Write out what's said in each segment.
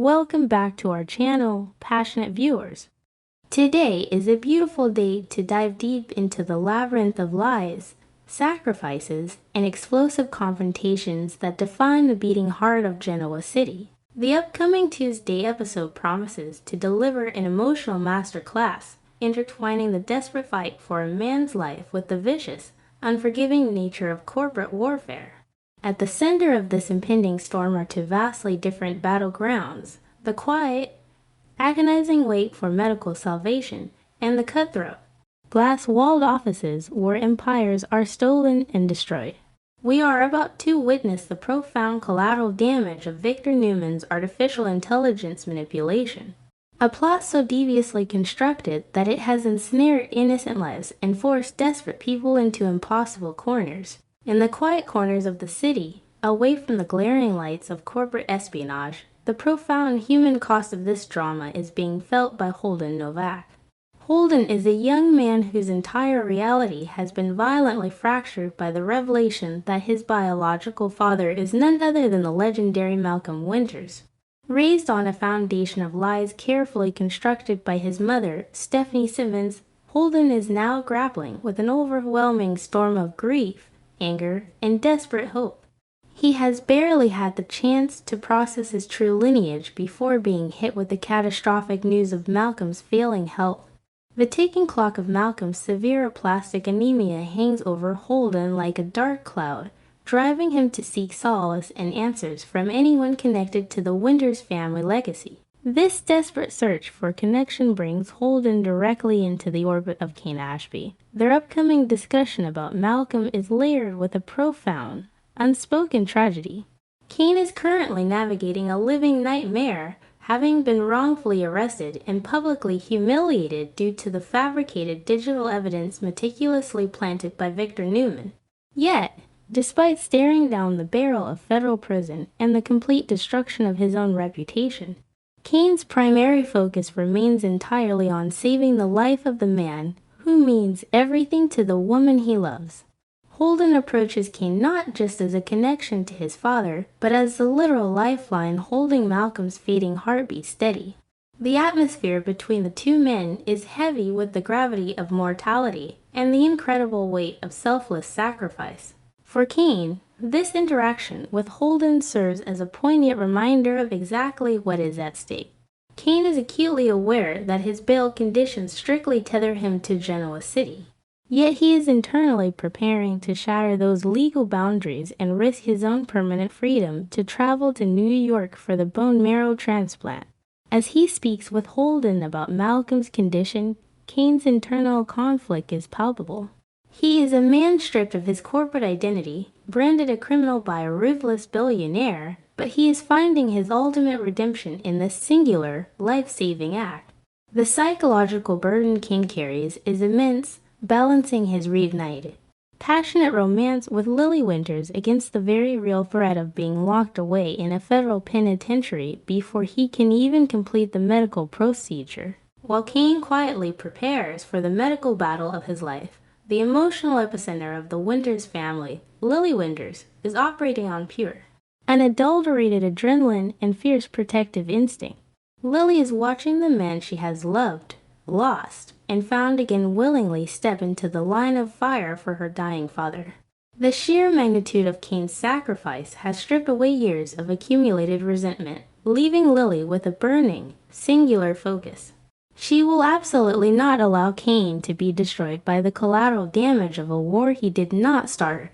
Welcome back to our channel, passionate viewers. Today is a beautiful day to dive deep into the labyrinth of lies, sacrifices, and explosive confrontations that define the beating heart of Genoa City. The upcoming Tuesday episode promises to deliver an emotional masterclass, intertwining the desperate fight for a man's life with the vicious, unforgiving nature of corporate warfare. At the center of this impending storm are two vastly different battlegrounds: the quiet, agonizing wait for medical salvation, and the cutthroat, glass-walled offices where empires are stolen and destroyed. We are about to witness the profound collateral damage of Victor Newman's artificial intelligence manipulation, a plot so deviously constructed that it has ensnared innocent lives and forced desperate people into impossible corners. In the quiet corners of the city, away from the glaring lights of corporate espionage, the profound human cost of this drama is being felt by Holden Novak. Holden is a young man whose entire reality has been violently fractured by the revelation that his biological father is none other than the legendary Malcolm Winters. Raised on a foundation of lies carefully constructed by his mother, Stephanie Simmons, Holden is now grappling with an overwhelming storm of grief, anger, and desperate hope. He has barely had the chance to process his true lineage before being hit with the catastrophic news of Malcolm's failing health. The ticking clock of Malcolm's severe aplastic anemia hangs over Holden like a dark cloud, driving him to seek solace and answers from anyone connected to the Winters family legacy. This desperate search for connection brings Holden directly into the orbit of Kane Ashby. Their upcoming discussion about Malcolm is layered with a profound, unspoken tragedy. Kane is currently navigating a living nightmare, having been wrongfully arrested and publicly humiliated due to the fabricated digital evidence meticulously planted by Victor Newman. Yet, despite staring down the barrel of federal prison and the complete destruction of his own reputation, Kane's primary focus remains entirely on saving the life of the man who means everything to the woman he loves. Holden approaches Kane not just as a connection to his father, but as the literal lifeline holding Malcolm's fading heartbeat steady. The atmosphere between the two men is heavy with the gravity of mortality and the incredible weight of selfless sacrifice. For Kane, this interaction with Holden serves as a poignant reminder of exactly what is at stake. Kane is acutely aware that his bail conditions strictly tether him to Genoa City. Yet he is internally preparing to shatter those legal boundaries and risk his own permanent freedom to travel to New York for the bone marrow transplant. As he speaks with Holden about Malcolm's condition, Kane's internal conflict is palpable. He is a man stripped of his corporate identity, branded a criminal by a ruthless billionaire, but he is finding his ultimate redemption in this singular, life-saving act. The psychological burden Kane carries is immense, balancing his reignited, passionate romance with Lily Winters against the very real threat of being locked away in a federal penitentiary before he can even complete the medical procedure. While Kane quietly prepares for the medical battle of his life, the emotional epicenter of the Winters family, Lily Winters, is operating on pure, unadulterated adrenaline and fierce protective instinct. Lily is watching the men she has loved, lost, and found again willingly step into the line of fire for her dying father. The sheer magnitude of Kane's sacrifice has stripped away years of accumulated resentment, leaving Lily with a burning, singular focus. She will absolutely not allow Kane to be destroyed by the collateral damage of a war he did not start.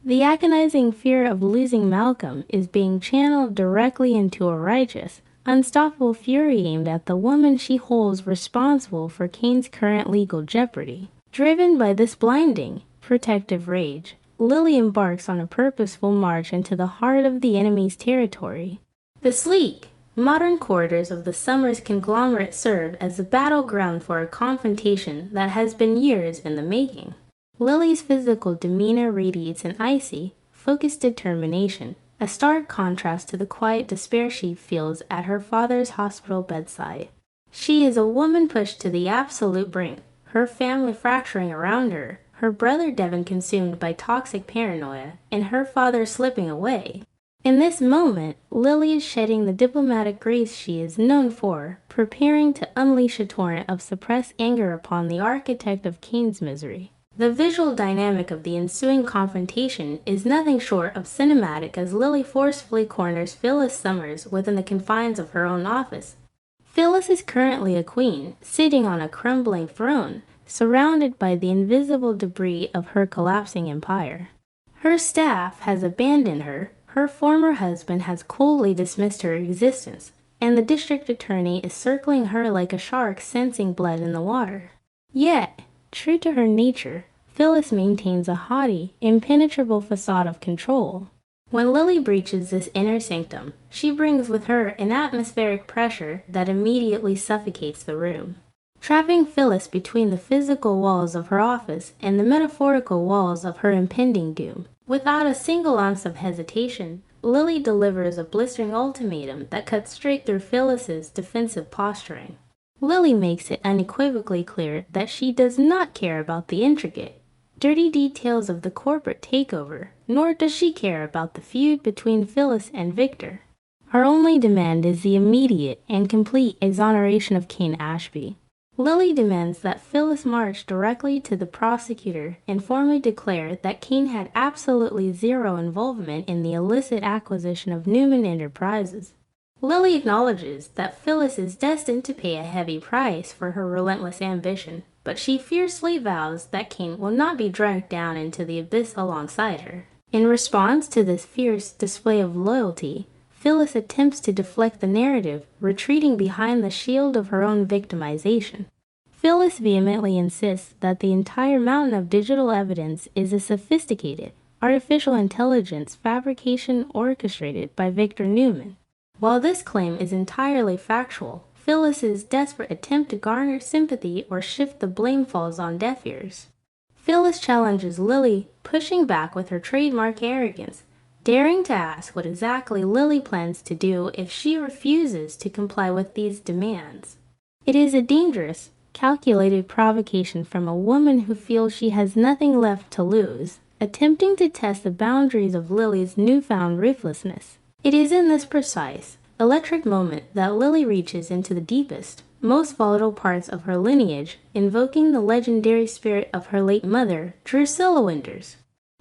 The agonizing fear of losing Malcolm is being channeled directly into a righteous, unstoppable fury aimed at the woman she holds responsible for Kane's current legal jeopardy. Driven by this blinding, protective rage, Lily embarks on a purposeful march into the heart of the enemy's territory. The sleek, modern corridors of the Summers conglomerate serve as a battleground for a confrontation that has been years in the making. Lily's physical demeanor radiates an icy, focused determination, a stark contrast to the quiet despair she feels at her father's hospital bedside. She is a woman pushed to the absolute brink, her family fracturing around her, her brother Devon consumed by toxic paranoia, and her father slipping away. In this moment, Lily is shedding the diplomatic grace she is known for, preparing to unleash a torrent of suppressed anger upon the architect of Kane's misery. The visual dynamic of the ensuing confrontation is nothing short of cinematic as Lily forcefully corners Phyllis Summers within the confines of her own office. Phyllis is currently a queen, sitting on a crumbling throne, surrounded by the invisible debris of her collapsing empire. Her staff has abandoned her, her former husband has coldly dismissed her existence, and the district attorney is circling her like a shark sensing blood in the water. Yet, true to her nature, Phyllis maintains a haughty, impenetrable facade of control. When Lily breaches this inner sanctum, she brings with her an atmospheric pressure that immediately suffocates the room, trapping Phyllis between the physical walls of her office and the metaphorical walls of her impending doom. Without a single ounce of hesitation, Lily delivers a blistering ultimatum that cuts straight through Phyllis's defensive posturing. Lily makes it unequivocally clear that she does not care about the intricate, dirty details of the corporate takeover, nor does she care about the feud between Phyllis and Victor. Her only demand is the immediate and complete exoneration of Kane Ashby. Lily demands that Phyllis march directly to the prosecutor and formally declare that Kane had absolutely zero involvement in the illicit acquisition of Newman Enterprises. Lily acknowledges that Phyllis is destined to pay a heavy price for her relentless ambition, but she fiercely vows that Kane will not be dragged down into the abyss alongside her. In response to this fierce display of loyalty, Phyllis attempts to deflect the narrative, retreating behind the shield of her own victimization. Phyllis vehemently insists that the entire mountain of digital evidence is a sophisticated, artificial intelligence fabrication orchestrated by Victor Newman. While this claim is entirely factual, Phyllis's desperate attempt to garner sympathy or shift the blame falls on deaf ears. Phyllis challenges Lily, pushing back with her trademark arrogance, daring to ask what exactly Lily plans to do if she refuses to comply with these demands. It is a dangerous, calculated provocation from a woman who feels she has nothing left to lose, attempting to test the boundaries of Lily's newfound ruthlessness. It is in this precise, electric moment that Lily reaches into the deepest, most volatile parts of her lineage, invoking the legendary spirit of her late mother, Drusilla Winters.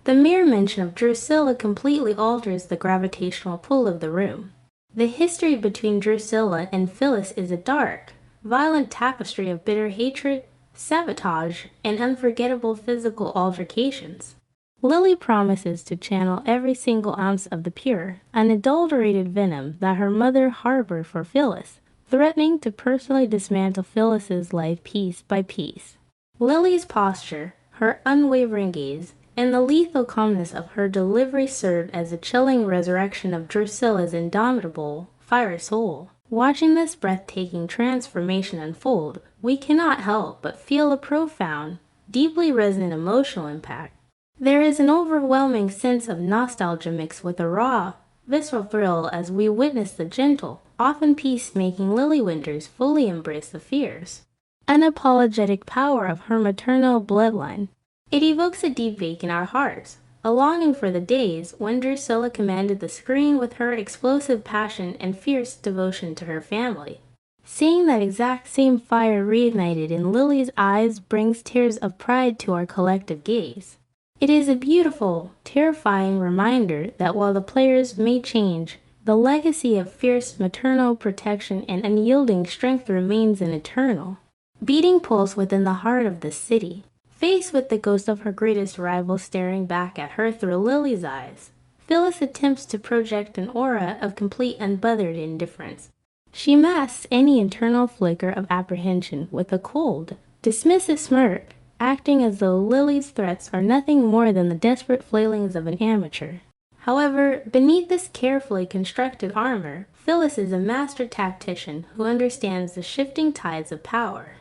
The mere mention of Drusilla completely alters the gravitational pull of the room. The history between Drusilla and Phyllis is a dark, violent tapestry of bitter hatred, sabotage, and unforgettable physical altercations. Lily promises to channel every single ounce of the pure, unadulterated venom that her mother harbored for Phyllis, threatening to personally dismantle Phyllis's life piece by piece. Lily's posture, her unwavering gaze, and the lethal calmness of her delivery served as a chilling resurrection of Drusilla's indomitable, fiery soul. Watching this breathtaking transformation unfold, we cannot help but feel a profound, deeply resonant emotional impact. There is an overwhelming sense of nostalgia mixed with a raw, visceral thrill as we witness the gentle, often peacemaking Lily Winters fully embrace the fierce, unapologetic power of her maternal bloodline. It evokes a deep ache in our hearts, a longing for the days when Drusilla commanded the screen with her explosive passion and fierce devotion to her family. Seeing that exact same fire reignited in Lily's eyes brings tears of pride to our collective gaze. It is a beautiful, terrifying reminder that while the players may change, the legacy of fierce maternal protection and unyielding strength remains an eternal, beating pulse within the heart of the city. Faced with the ghost of her greatest rival staring back at her through Lily's eyes, Phyllis attempts to project an aura of complete unbothered indifference. She masks any internal flicker of apprehension with a cold, dismissive smirk, acting as though Lily's threats are nothing more than the desperate flailings of an amateur. However, beneath this carefully constructed armor, Phyllis is a master tactician who understands the shifting tides of power.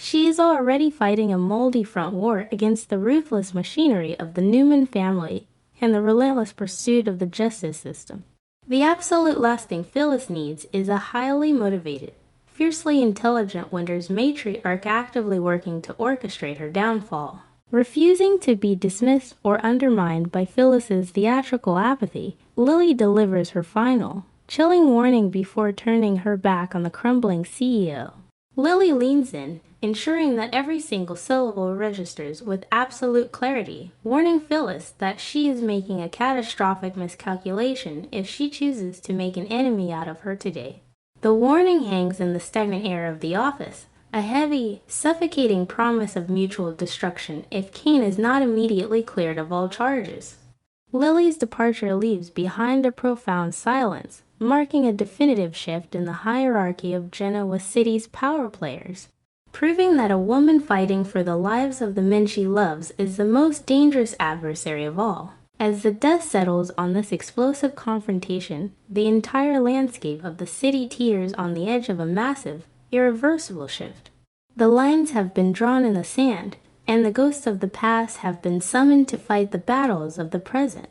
She is already fighting a moldy front war against the ruthless machinery of the Newman family and the relentless pursuit of the justice system. The absolute last thing Phyllis needs is a highly motivated, fiercely intelligent Winters matriarch actively working to orchestrate her downfall. Refusing to be dismissed or undermined by Phyllis's theatrical apathy, Lily delivers her final, chilling warning before turning her back on the crumbling CEO. Lily leans in, ensuring that every single syllable registers with absolute clarity, warning Phyllis that she is making a catastrophic miscalculation if she chooses to make an enemy out of her today. The warning hangs in the stagnant air of the office, a heavy, suffocating promise of mutual destruction if Kane is not immediately cleared of all charges. Lily's departure leaves behind a profound silence, marking a definitive shift in the hierarchy of Genoa City's power players, proving that a woman fighting for the lives of the men she loves is the most dangerous adversary of all. As the dust settles on this explosive confrontation, the entire landscape of the city teeters on the edge of a massive, irreversible shift. The lines have been drawn in the sand, and the ghosts of the past have been summoned to fight the battles of the present.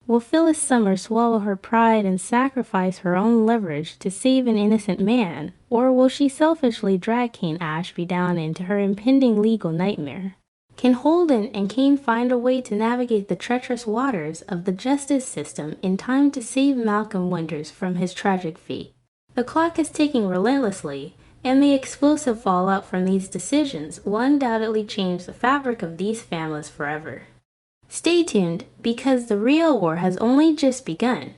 Will Phyllis Summer swallow her pride and sacrifice her own leverage to save an innocent man, or will she selfishly drag Kane Ashby down into her impending legal nightmare? Can Holden and Kane find a way to navigate the treacherous waters of the justice system in time to save Malcolm Winters from his tragic fate? The clock is ticking relentlessly, and the explosive fallout from these decisions will undoubtedly change the fabric of these families forever. Stay tuned, because the real war has only just begun.